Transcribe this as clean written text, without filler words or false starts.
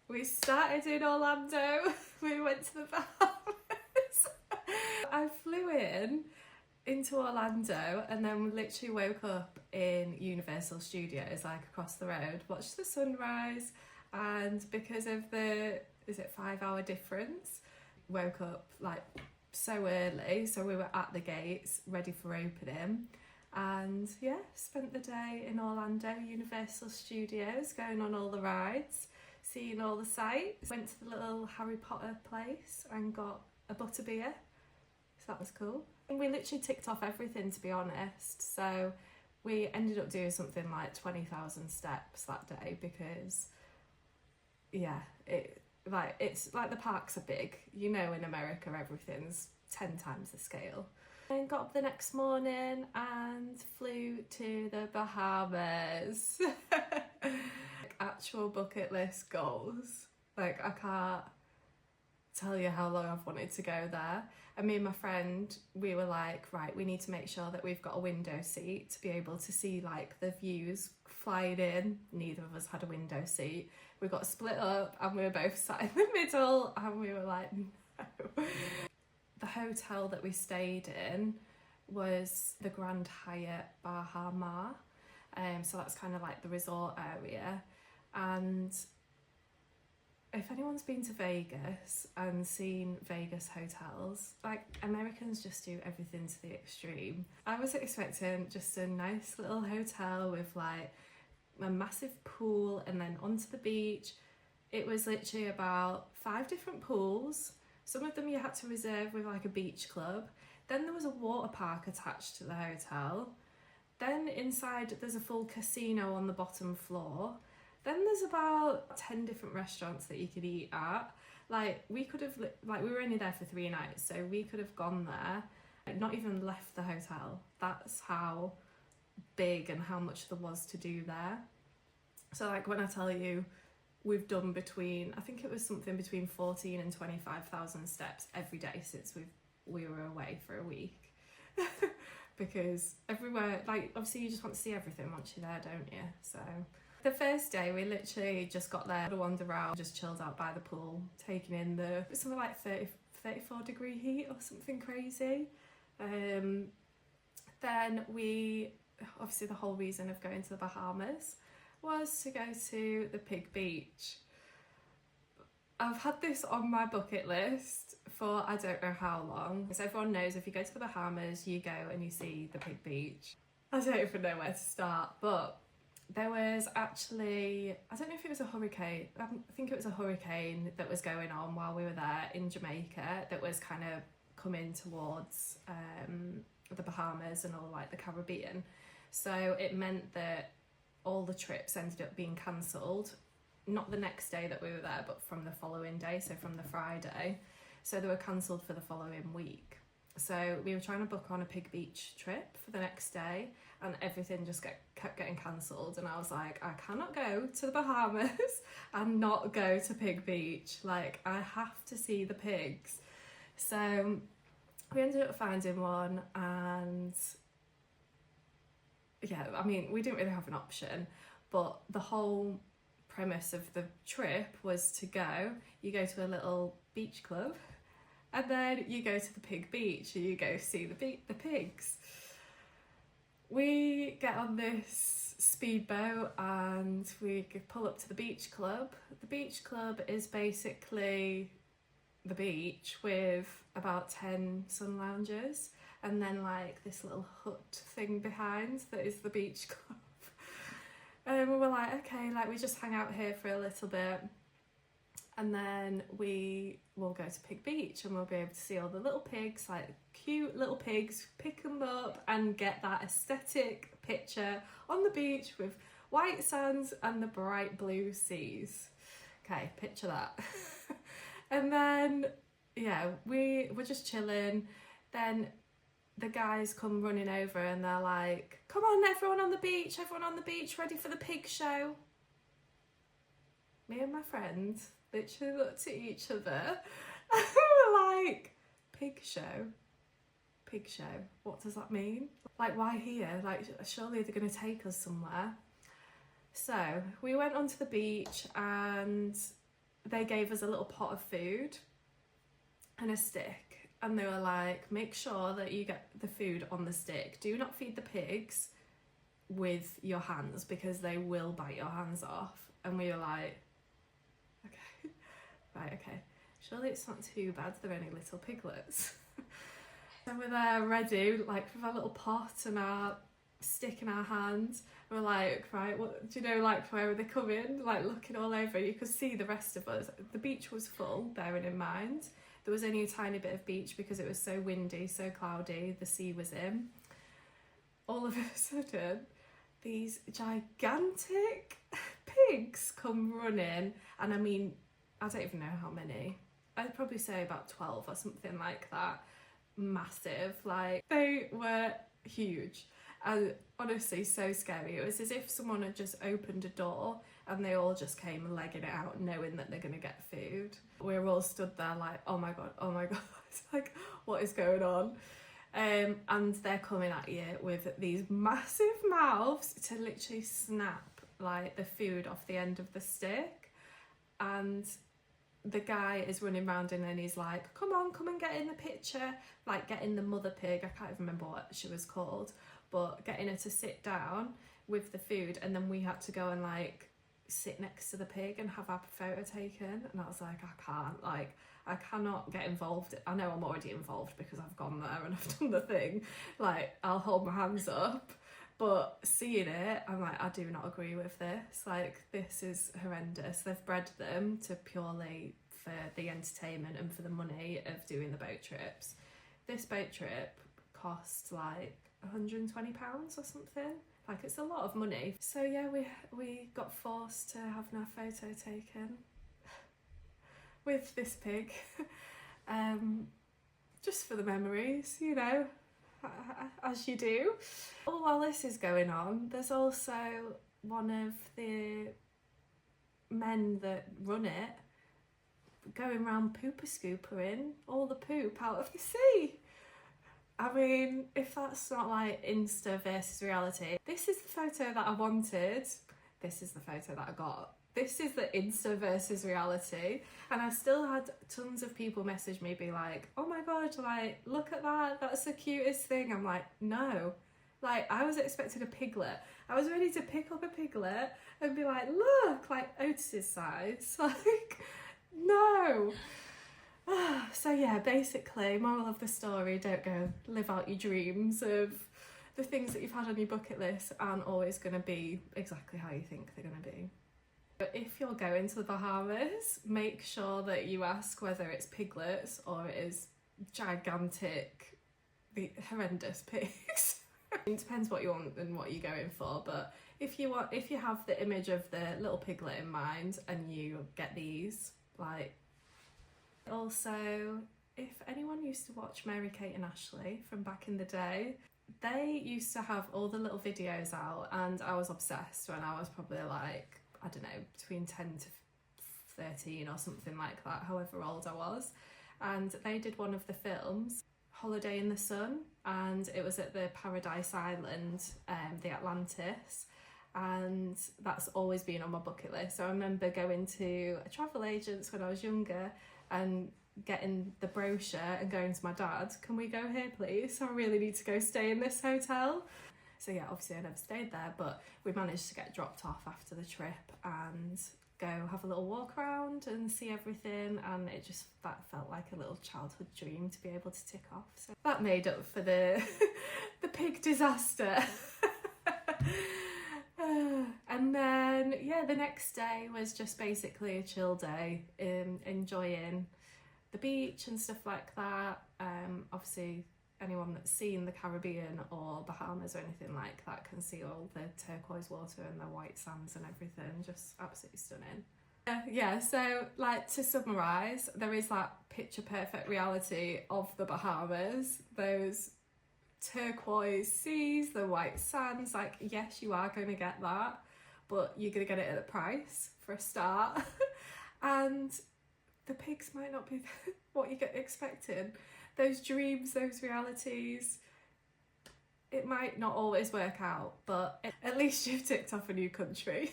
We started in Orlando, we went to the Bahamas. I flew into Orlando and then we literally woke up in Universal Studios, like across the road, watched the sunrise, and because of the, is it 5-hour difference, woke up like so early, so we were at the gates ready for opening. And yeah, spent the day in Orlando, Universal Studios, going on all the rides, seeing all the sights. Went to the little Harry Potter place and got a butterbeer, so that was cool. And we literally ticked off everything, to be honest. So we ended up doing something like 20,000 steps that day because, yeah, it's like the parks are big. You know, in America, everything's 10 times the scale. And got up the next morning and flew to the Bahamas. Actual bucket list goals. Like, I can't tell you how long I've wanted to go there. And me and my friend, we were like, right, we need to make sure that we've got a window seat to be able to see like the views flying in. Neither of us had a window seat. We got split up and we were both sat in the middle and we were like, no. The hotel that we stayed in was the Grand Hyatt Bahamas, so that's kind of like the resort area. And if anyone's been to Vegas and seen Vegas hotels, like, Americans just do everything to the extreme. I was expecting just a nice little hotel with like a massive pool and then onto the beach. It was literally about 5 different pools. Some of them you had to reserve with like a beach club. Then there was a water park attached to the hotel. Then inside there's a full casino on the bottom floor. Then there's about 10 different restaurants that you could eat at. Like, we could have, like, we were only there for 3 nights, so we could have gone there, like, not even left the hotel. That's how big and how much there was to do there. So like, when I tell you, we've done between, I think it was something between 14 and 25,000 steps every day since we were away for a week. Because everywhere, like, obviously you just want to see everything once you're there, don't you? So the first day we literally just got there to wander around, just chilled out by the pool, taking in the something like 34 degree heat or something crazy. Then we, obviously the whole reason of going to the Bahamas was to go to the Pig Beach. I've had this on my bucket list for I don't know how long. As everyone knows, if you go to the Bahamas, you go and you see the Pig Beach. I don't even know where to start, but there was actually, I don't know if it was a hurricane, I think it was a hurricane that was going on while we were there in Jamaica that was kind of coming towards the Bahamas and all like the Caribbean. So it meant that all the trips ended up being cancelled, not the next day that we were there, but from the following day, so from the Friday. So they were cancelled for the following week. So we were trying to book on a Pig Beach trip for the next day and everything just kept getting cancelled. And I was like, I cannot go to the Bahamas and not go to Pig Beach. Like, I have to see the pigs. So we ended up finding one, and yeah, I mean, we didn't really have an option, but the whole premise of the trip was to go, you go to a little beach club, and then you go to the Pig Beach and you go see the pigs. We get on this speedboat and we pull up to the beach club. The beach club is basically the beach with about 10 sun loungers and then like this little hut thing behind that is the beach club. And we were like, okay, like, we just hang out here for a little bit and then we will go to Pig Beach and we'll be able to see all the little pigs, like cute little pigs, pick them up and get that aesthetic picture on the beach with white sands and the bright blue seas. Okay, picture that. And then, yeah, we were just chilling. Then the guys come running over and they're like, come on, everyone on the beach, ready for the pig show. Me and my friend literally looked at each other and we were like, pig show? Pig show? What does that mean? Like, why here? Like, surely they're going to take us somewhere. So we went onto the beach and they gave us a little pot of food and a stick, and they were like, make sure that you get the food on the stick. Do not feed the pigs with your hands because they will bite your hands off. And we were like, okay, right, okay, surely it's not too bad, they're only little piglets. So we're there ready, like with our little pot and our stick in our hands. We're like, right, what do you know, like where are they coming? Like looking all over, you could see the rest of us. The beach was full, bearing in mind. There was only a tiny bit of beach because it was so windy, so cloudy, the sea was in. All of a sudden, these gigantic pigs come running, and I mean, I don't even know how many. I'd probably say about 12 or something like that. Massive, like they were huge. And honestly, so scary. It was as if someone had just opened a door and they all just came legging it out, knowing that they're going to get food. We were all stood there like, oh my god, it's like, what is going on? And they're coming at you with these massive mouths to literally snap like the food off the end of the stick. And the guy is running around and he's like, come on, come and get in the picture, like getting the mother pig, I can't even remember what she was called, but getting her to sit down with the food. And then we had to go and like sit next to the pig and have our photo taken. And I was like, I cannot get involved. I know I'm already involved because I've gone there and I've done the thing, like I'll hold my hands up, but seeing it, I'm like, I do not agree with this. Like, this is horrendous. They've bred them to purely for the entertainment and for the money of doing the boat trips. This boat trip cost like £120 or something. Like, it's a lot of money. So yeah, we got forced to have our photo taken with this pig, just for the memories, you know, as you do. Oh, while this is going on, there's also one of the men that run it going around pooper scoopering all the poop out of the sea. I mean, if that's not like Insta versus reality. This is the photo that I wanted. This is the photo that I got. This is the Insta versus reality. And I still had tons of people message me, be like, oh my god, like, look at that, that's the cutest thing. I'm like, no. Like, I was expecting a piglet. I was ready to pick up a piglet and be like, look, like Otis's size. Like, no. So yeah, basically, moral of the story, don't go live out your dreams of the things that you've had on your bucket list aren't always going to be exactly how you think they're going to be. But if you're going to the Bahamas, make sure that you ask whether it's piglets or it is gigantic, horrendous pigs. It depends what you want and what you're going for, but if you have the image of the little piglet in mind and you get these, like. Also, if anyone used to watch Mary-Kate and Ashley from back in the day, they used to have all the little videos out, and I was obsessed when I was probably like, I don't know, between 10 to 13 or something like that, however old I was. And they did one of the films, Holiday in the Sun, and it was at the Paradise Island, the Atlantis. And that's always been on my bucket list. So I remember going to a travel agent's when I was younger and getting the brochure and going to my dad, can we go here please? I really need to go stay in this hotel. So yeah, obviously I never stayed there, but we managed to get dropped off after the trip and go have a little walk around and see everything, and that felt like a little childhood dream to be able to tick off. So that made up for the the pig disaster. And then yeah, the next day was just basically a chill day, enjoying the beach and stuff like that. Obviously anyone that's seen the Caribbean or Bahamas or anything like that can see all the turquoise water and the white sands and everything, just absolutely stunning. Yeah, so like to summarise, there is that picture perfect reality of the Bahamas, those turquoise seas, the white sands. Like, yes, you are going to get that, but you're going to get it at a price for a start. And the pigs might not be what you get expecting. Those dreams, those realities, it might not always work out, but at least you've ticked off a new country.